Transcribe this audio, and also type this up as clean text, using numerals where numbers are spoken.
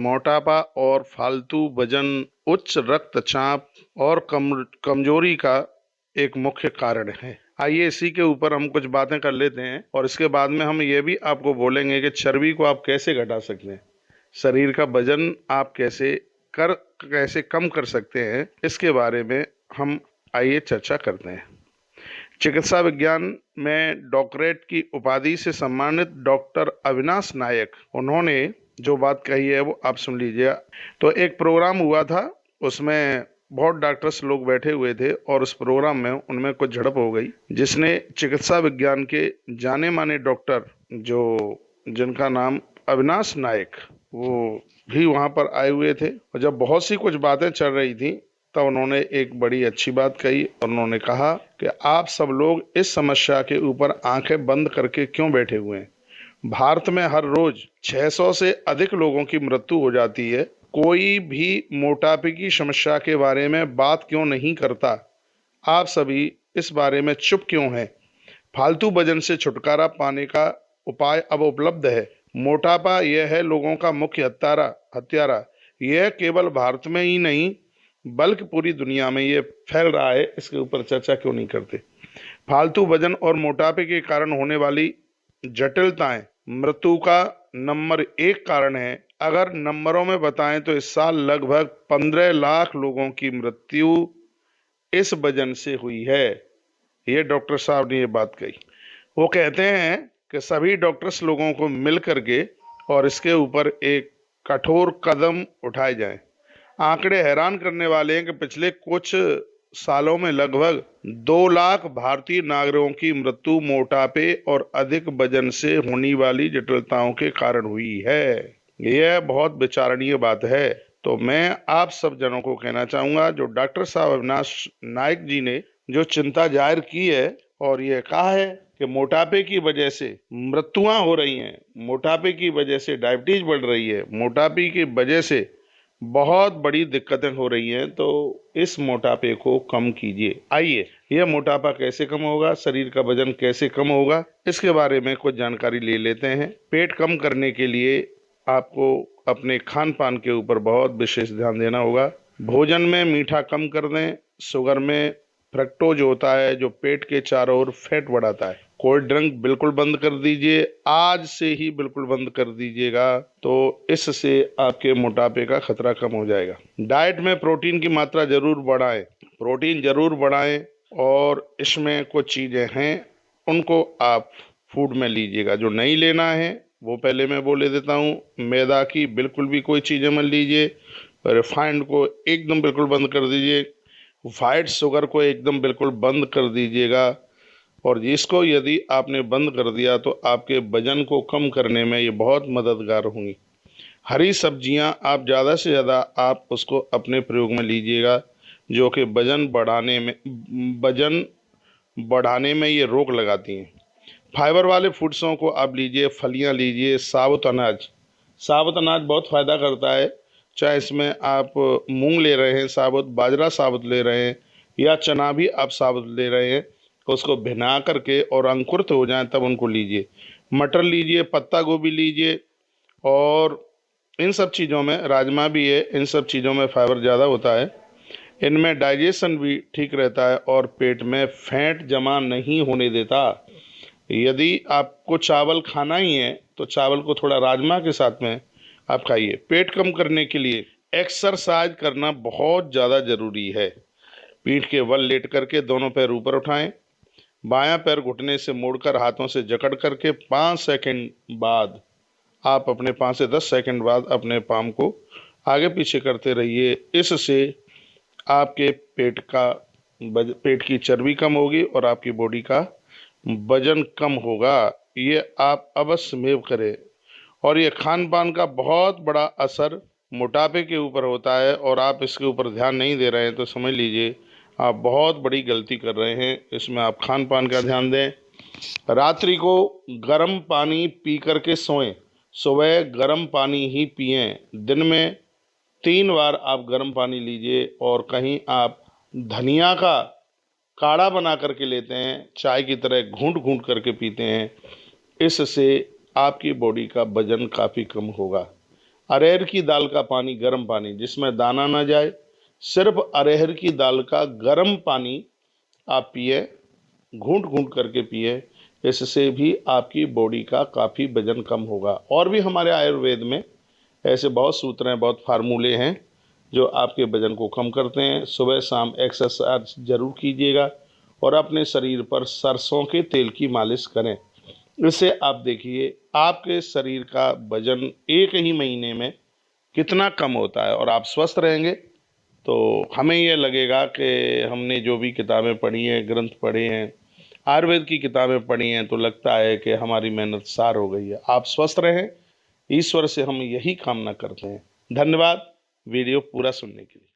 मोटापा और फालतू वजन उच्च रक्तचाप और कमजोरी का एक मुख्य कारण है। आइए इसी के ऊपर हम कुछ बातें कर लेते हैं और इसके बाद में हम ये भी आपको बोलेंगे कि चर्बी को आप कैसे घटा सकते हैं, शरीर का वजन आप कैसे कम कर सकते हैं, इसके बारे में हम आइए चर्चा करते हैं। चिकित्सा विज्ञान में डॉक्टरेट की उपाधि से सम्मानित डॉक्टर अविनाश नायक, उन्होंने जो बात कही है वो आप सुन लीजिए। तो एक प्रोग्राम हुआ था, उसमें बहुत डॉक्टर्स लोग बैठे हुए थे और उस प्रोग्राम में उनमें कुछ झड़प हो गई, जिसने चिकित्सा विज्ञान के जाने माने डॉक्टर जिनका नाम अविनाश नायक, वो भी वहां पर आए हुए थे। और जब बहुत सी कुछ बातें चल रही थी तब उन्होंने एक बड़ी अच्छी बात कही और उन्होंने कहा कि आप सब लोग इस समस्या के ऊपर आंखें बंद करके क्यों बैठे हुए हैं। भारत में हर रोज 600 से अधिक लोगों की मृत्यु हो जाती है। कोई भी मोटापे की समस्या के बारे में बात क्यों नहीं करता। आप सभी इस बारे में चुप क्यों हैं। फालतू वजन से छुटकारा पाने का उपाय अब उपलब्ध है। मोटापा यह है लोगों का मुख्य हत्यारा। यह केवल भारत में ही नहीं बल्कि पूरी दुनिया में ये फैल रहा है। इसके ऊपर चर्चा क्यों नहीं करते। फालतू वजन और मोटापे के कारण होने वाली जटिलताएं मृत्यु का नंबर 1 कारण है। अगर नंबरों में बताएं तो इस साल लगभग 15 लाख लोगों की मृत्यु इस वजन से हुई है। ये डॉक्टर साहब ने ये बात कही। वो कहते हैं कि सभी डॉक्टर्स लोगों को मिल करके और इसके ऊपर एक कठोर कदम उठाए जाएं। आंकड़े हैरान करने वाले हैं कि पिछले कुछ सालों में लगभग 2 लाख भारतीय नागरिकों की मृत्यु मोटापे और अधिक वजन से होने वाली जटिलताओं के कारण हुई है। यह बहुत विचारणीय बात है। तो मैं आप सब जनों को कहना चाहूंगा, जो डॉक्टर साहब अविनाश नायक जी ने जो चिंता जाहिर की है और ये कहा है कि मोटापे की वजह से मृत्युआं हो रही हैं, मोटापे की वजह से डायबिटीज बढ़ रही है, मोटापे की वजह से बहुत बड़ी दिक्कतें हो रही हैं, तो इस मोटापे को कम कीजिए। आइए, यह मोटापा कैसे कम होगा, शरीर का वजन कैसे कम होगा, इसके बारे में कुछ जानकारी ले लेते हैं। पेट कम करने के लिए आपको अपने खान पान के ऊपर बहुत विशेष ध्यान देना होगा। भोजन में मीठा कम कर दें। शुगर में फ्रक्टोज होता है जो पेट के चारों ओर फैट बढ़ाता है। कोल्ड ड्रिंक बिल्कुल बंद कर दीजिए, आज से ही बिल्कुल बंद कर दीजिएगा, तो इससे आपके मोटापे का खतरा कम हो जाएगा। डाइट में प्रोटीन की मात्रा जरूर बढ़ाएं, प्रोटीन जरूर बढ़ाएं और इसमें कुछ चीज़ें हैं उनको आप फूड में लीजिएगा। जो नहीं लेना है वो पहले मैं बोले देता हूँ। मैदा की बिल्कुल भी कोई चीज़ें मत लीजिए, रिफाइंड को एकदम बिल्कुल बंद कर दीजिए, वाइट शुगर को एकदम बिल्कुल बंद कर दीजिएगा। और जिसको यदि आपने बंद कर दिया तो आपके वजन को कम करने में ये बहुत मददगार होंगी। हरी सब्जियां आप ज़्यादा से ज़्यादा आप उसको अपने प्रयोग में लीजिएगा, जो कि वजन बढ़ाने में ये रोक लगाती हैं। फाइबर वाले फूड्सों को आप लीजिए, फलियां लीजिए, साबुत अनाज बहुत फ़ायदा करता है। चाहे इसमें आप मूंग ले रहे हैं साबुत, बाजरा साबुत ले रहे हैं या चना भी आप साबुत ले रहे हैं, उसको भिना करके और अंकुरित हो जाएं तब उनको लीजिए। मटर लीजिए, पत्ता गोभी लीजिए और इन सब चीज़ों में राजमा भी है, इन सब चीज़ों में फाइबर ज़्यादा होता है। इनमें डाइजेशन भी ठीक रहता है और पेट में फैट जमा नहीं होने देता। यदि आपको चावल खाना ही है तो चावल को थोड़ा राजमा के साथ में आप खाइए। पेट कम करने के लिए एक्सरसाइज करना बहुत ज़्यादा ज़रूरी है। पीठ के बल लेट करके दोनों पैर ऊपर उठाएं, बायां पैर घुटने से मोड़कर हाथों से जकड़ करके 5 सेकंड बाद आप अपने 5 से 10 सेकंड बाद अपने पाम को आगे पीछे करते रहिए। इससे आपके पेट की चर्बी कम होगी और आपकी बॉडी का वजन कम होगा। ये आप अवश्य में करें। और ये खान पान का बहुत बड़ा असर मोटापे के ऊपर होता है और आप इसके ऊपर ध्यान नहीं दे रहे हैं तो समझ लीजिए आप बहुत बड़ी गलती कर रहे हैं। इसमें आप खान पान का ध्यान दें। रात्रि को गर्म पानी पी करके सोएं, सुबह गर्म पानी ही पिएं। दिन में 3 बार आप गर्म पानी लीजिए और कहीं आप धनिया का काढ़ा बना करके लेते हैं, चाय की तरह घूंट घूंट करके पीते हैं। इससे आपकी बॉडी का वजन काफ़ी कम होगा। अरहर की दाल का पानी, गर्म पानी जिसमें दाना ना जाए, सिर्फ अरहर की दाल का गर्म पानी आप पिए, घूंट घूंट करके पिए। इससे भी आपकी बॉडी का काफ़ी वजन कम होगा। और भी हमारे आयुर्वेद में ऐसे बहुत सूत्र हैं, बहुत फार्मूले हैं जो आपके वजन को कम करते हैं। सुबह शाम एक्सरसाइज जरूर कीजिएगा और अपने शरीर पर सरसों के तेल की मालिश करें। इससे आप देखिए आपके शरीर का वजन 1 ही महीने में कितना कम होता है और आप स्वस्थ रहेंगे। तो हमें ये लगेगा कि हमने जो भी किताबें पढ़ी हैं, ग्रंथ पढ़े हैं, आयुर्वेद की किताबें पढ़ी हैं, तो लगता है कि हमारी मेहनत सार हो गई है। आप स्वस्थ रहें, ईश्वर से हम यही कामना करते हैं। धन्यवाद वीडियो पूरा सुनने के लिए।